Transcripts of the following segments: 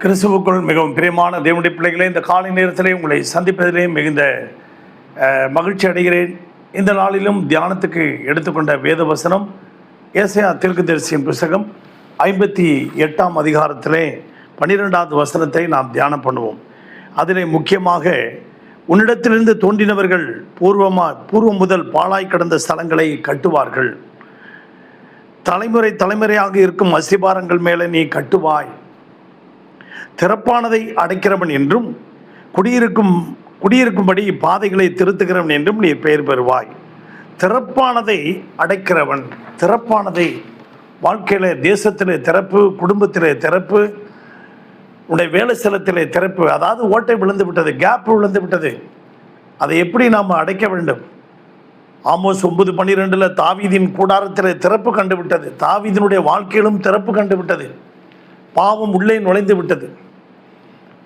கிறிஸ்துவுக்குள் மிகவும் பிரியமான தேவனுடைய பிள்ளைகளே, இந்த காலை நேரத்திலே உங்களை சந்திப்பதிலே மிகுந்த மகிழ்ச்சி அடைகிறேன். இந்த நாளிலும் தியானத்துக்கு எடுத்துக்கொண்ட வேத வசனம் ஏசாயா தீர்க்கதரிசியின் புத்தகம் 58ஆம் அதிகாரத்திலே 12வது வசனத்தை நாம் தியானம் பண்ணுவோம். அதிலே முக்கியமாக, உன்னிடத்திலிருந்து தோன்றினவர்கள் பூர்வம் முதல் பாழாய் கிடந்த ஸ்தலங்களை கட்டுவார்கள். தலைமுறை தலைமுறையாக இருக்கும் அஸ்திபாரங்கள் மேலே நீ கட்டுவாய். திறப்பானதை அடைக்கிறவன் என்றும் குடியிருக்கும்படி பாதைகளை திருத்துகிறவன் என்றும் நீ பெயர் பெறுவாய். திறப்பானதை அடைக்கிறவன், திறப்பானதை வாழ்க்கையில், தேசத்தில் திறப்பு, குடும்பத்தில் திறப்பு, உடைய வேலை ஸ்தலத்தில் திறப்பு. அதாவது ஓட்டை விழுந்து விட்டது, கேப் விழுந்து விட்டது, அதை எப்படி நாம் அடைக்க வேண்டும்? ஆமோஸ் 9:12 தாவீதின் கூடாரத்தில் திறப்பு கண்டுவிட்டது. தாவீதினுடைய வாழ்க்கையிலும் திறப்பு கண்டுவிட்டது. பாவம் உள்ளே நுழைந்து விட்டது.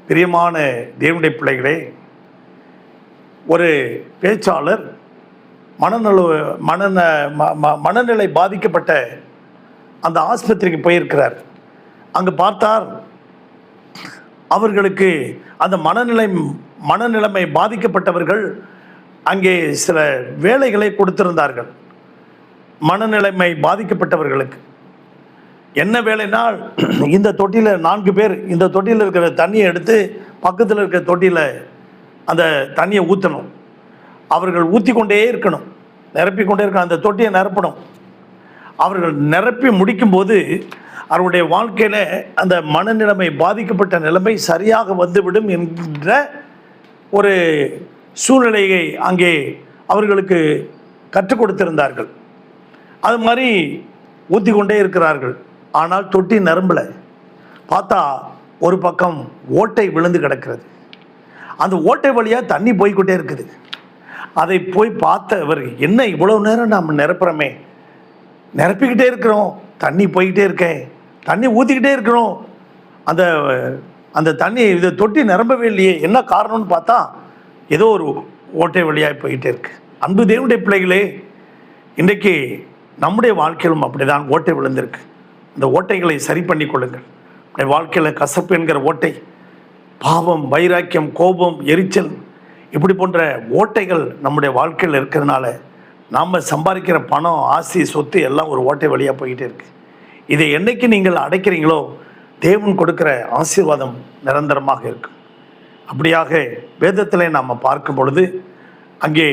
பிரியமான தேவனுடைய பிள்ளைகளே, ஒரு பேச்சாளர் மனநிலை பாதிக்கப்பட்ட அந்த ஆஸ்பத்திரிக்கு போயிருக்கிறார். அங்கு பார்த்தார், அவர்களுக்கு அந்த மனநிலைமை பாதிக்கப்பட்டவர்கள் அங்கே சில வேலைகளை கொடுத்திருந்தார்கள். மனநிலைமை பாதிக்கப்பட்டவர்களுக்கு என்ன வேலைனால், இந்த தொட்டியில் 4 பேர் இந்த தொட்டியில் இருக்கிற தண்ணியை எடுத்து பக்கத்தில் இருக்கிற தொட்டியில் அந்த தண்ணியை ஊற்றணும். அவர்கள் ஊற்றி கொண்டே இருக்கணும், நிரப்பி கொண்டே இருக்கணும், அந்த தொட்டியை நிரப்பணும். அவர்கள் நிரப்பி முடிக்கும்போது அவருடைய வாழ்க்கையில் அந்த மனநிலைமை பாதிக்கப்பட்ட நிலைமை சரியாக வந்துவிடும் என்கின்ற ஒரு சூழ்நிலையை அங்கே அவர்களுக்கு கற்றுக் கொடுத்திருந்தார்கள். அது மாதிரி ஊற்றி கொண்டே இருக்கிறார்கள். ஆனால் தொட்டி நிரம்பலை. பார்த்தா ஒரு பக்கம் ஓட்டை விழுந்து கிடக்கிறது. அந்த ஓட்டை வழியாக தண்ணி போய்கிட்டே இருக்குது. அதை போய் பார்த்தவர், என்ன இவ்வளோ நேரம் நாம் நிரப்புறோமே, நிரப்பிக்கிட்டே இருக்கிறோம், தண்ணி போய்கிட்டே இருக்கேன், தண்ணி ஊற்றிக்கிட்டே இருக்கிறோம், அந்த தண்ணி இதை தொட்டி நிரம்பவே இல்லையே, என்ன காரணம்னு பார்த்தா ஏதோ ஒரு ஓட்டை வழியாக போய்கிட்டே இருக்கு. அன்பு தேவனுடைய பிள்ளைகளே, இன்றைக்கு நம்முடைய வாழ்க்கையிலும் அப்படிதான் ஓட்டை விழுந்திருக்கு. அந்த ஓட்டைகளை சரி பண்ணி கொள்ளுங்கள். நம்முடைய வாழ்க்கையில் கசப்பு என்கிற ஓட்டை, பாவம், வைராக்கியம், கோபம், எரிச்சல், இப்படி போன்ற ஓட்டைகள் நம்முடைய வாழ்க்கையில் இருக்கிறதுனால நாம் சம்பாதிக்கிற பணம், ஆசி, சொத்து எல்லாம் ஒரு ஓட்டை வழியாக போய்கிட்டே இருக்குது. இதை என்னைக்கு நீங்கள் அடைக்கிறீங்களோ தேவன் கொடுக்குற ஆசீர்வாதம் நிரந்தரமாக இருக்கும். அப்படியாக வேதத்தில் நாம் பார்க்கும் பொழுது, அங்கே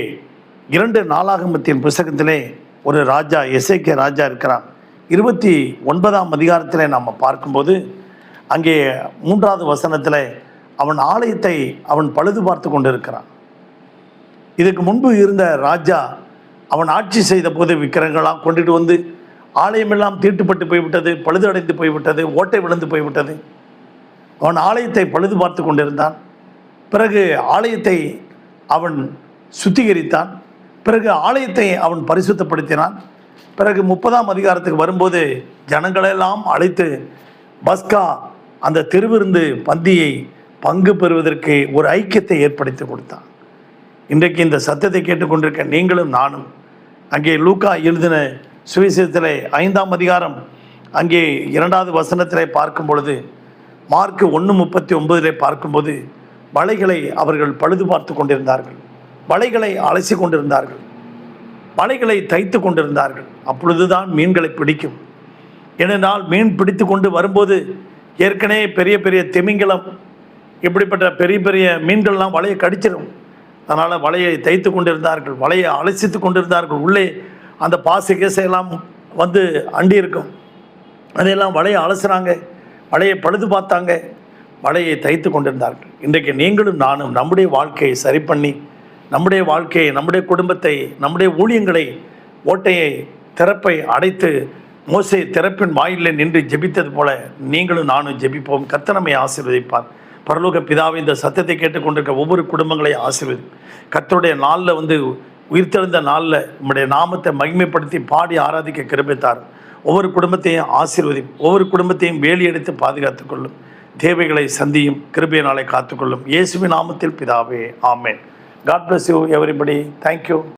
2 நாளாகமத்தின் புத்தகத்திலே ஒரு ராஜா, எசேக்கியா ராஜா இருக்கிறான். 29ஆம் அதிகாரத்தில் நாம் பார்க்கும்போது, அங்கே 3வது வசனத்தில் அவன் ஆலயத்தை அவன் பழுது பார்த்து கொண்டு இருக்கிறான். இதுக்கு முன்பு இருந்த ராஜா, அவன் ஆட்சி செய்த போது விக்கிரகங்களாம் கொண்டுட்டு வந்து ஆலயமெல்லாம் தீட்டுப்பட்டு போய்விட்டது, பழுது அடைந்து போய்விட்டது, ஓட்டை விழுந்து போய்விட்டது. அவன் ஆலயத்தை பழுது பார்த்து கொண்டிருந்தான். பிறகு ஆலயத்தை அவன் சுத்திகரித்தான். பிறகு ஆலயத்தை அவன் பரிசுத்தப்படுத்தினான். பிறகு 30ஆம் அதிகாரத்துக்கு வரும்போது ஜனங்களெல்லாம் அழைத்து பஸ்கா, அந்த திருவிருந்து பந்தியை பங்கு பெறுவதற்கு ஒரு ஐக்கியத்தை ஏற்படுத்தி கொடுத்தான். இன்றைக்கு இந்த சத்தத்தை கேட்டுக்கொண்டிருக்க நீங்களும் நானும், அங்கே லூக்கா எழுதின சுவிசேஷத்தில் 5ஆம் அதிகாரம் அங்கே 2வது வசனத்திலே பார்க்கும் பொழுது, மார்க்கு 1:39 பார்க்கும்போது, வலைகளை அவர்கள் பழுது பார்த்து கொண்டிருந்தார்கள், வலைகளை அலசி கொண்டிருந்தார்கள், வலைகளை தைத்து கொண்டிருந்தார்கள். அப்பொழுதுதான் மீன்களை பிடிக்கும். ஏனென்றால் மீன் பிடித்து கொண்டு வரும்போது ஏற்கனவே பெரிய பெரிய திமிங்கலம், இப்படிப்பட்ட பெரிய பெரிய மீன்கள்லாம் வலையை கடிச்சிடும். அதனால் வலையை தைத்து கொண்டிருந்தார்கள், வலையை அலசித்து கொண்டிருந்தார்கள். உள்ளே அந்த பாசை கேசையெல்லாம் வந்து அண்டி இருக்கும். அதையெல்லாம் வலையை அலசுகிறாங்க, வலையை பழுது பார்த்தாங்க, வலையை தைத்து கொண்டிருந்தார்கள். இன்றைக்கு நீங்களும் நானும் நம்முடைய வாழ்க்கையை சரி பண்ணி, நம்முடைய வாழ்க்கையை, நம்முடைய குடும்பத்தை, நம்முடைய ஊழியங்களை, ஓட்டையை, திறப்பை அடைத்து, மோசே திறப்பின் வாயிலே நின்று ஜெபித்தது போல நீங்களும் நானும் ஜெபிப்போம். கர்த்தர் நம்மை ஆசீர்வதிப்பார். பரலோக பிதாவே, இந்த சத்தத்தை கேட்டுக்கொண்டிருக்க ஒவ்வொரு குடும்பங்களையும் ஆசீர்வதி. கர்த்தருடைய நாளில் உயிர்த்தெழுந்த நாளில் நம்முடைய நாமத்தை மகிமைப்படுத்தி பாடி ஆராதிக்க கிருபைத்தார். ஒவ்வொரு குடும்பத்தையும் ஆசீர்வதி, ஒவ்வொரு குடும்பத்தையும் வேலி எடுத்து பாதுகாத்துக்கொள்ளும். தேவைகளை சந்தியும், கிருபையினாலே காத்துக்கொள்ளும். இயேசுவின் நாமத்தில் பிதாவே, ஆமென். God bless you everybody. Thank you.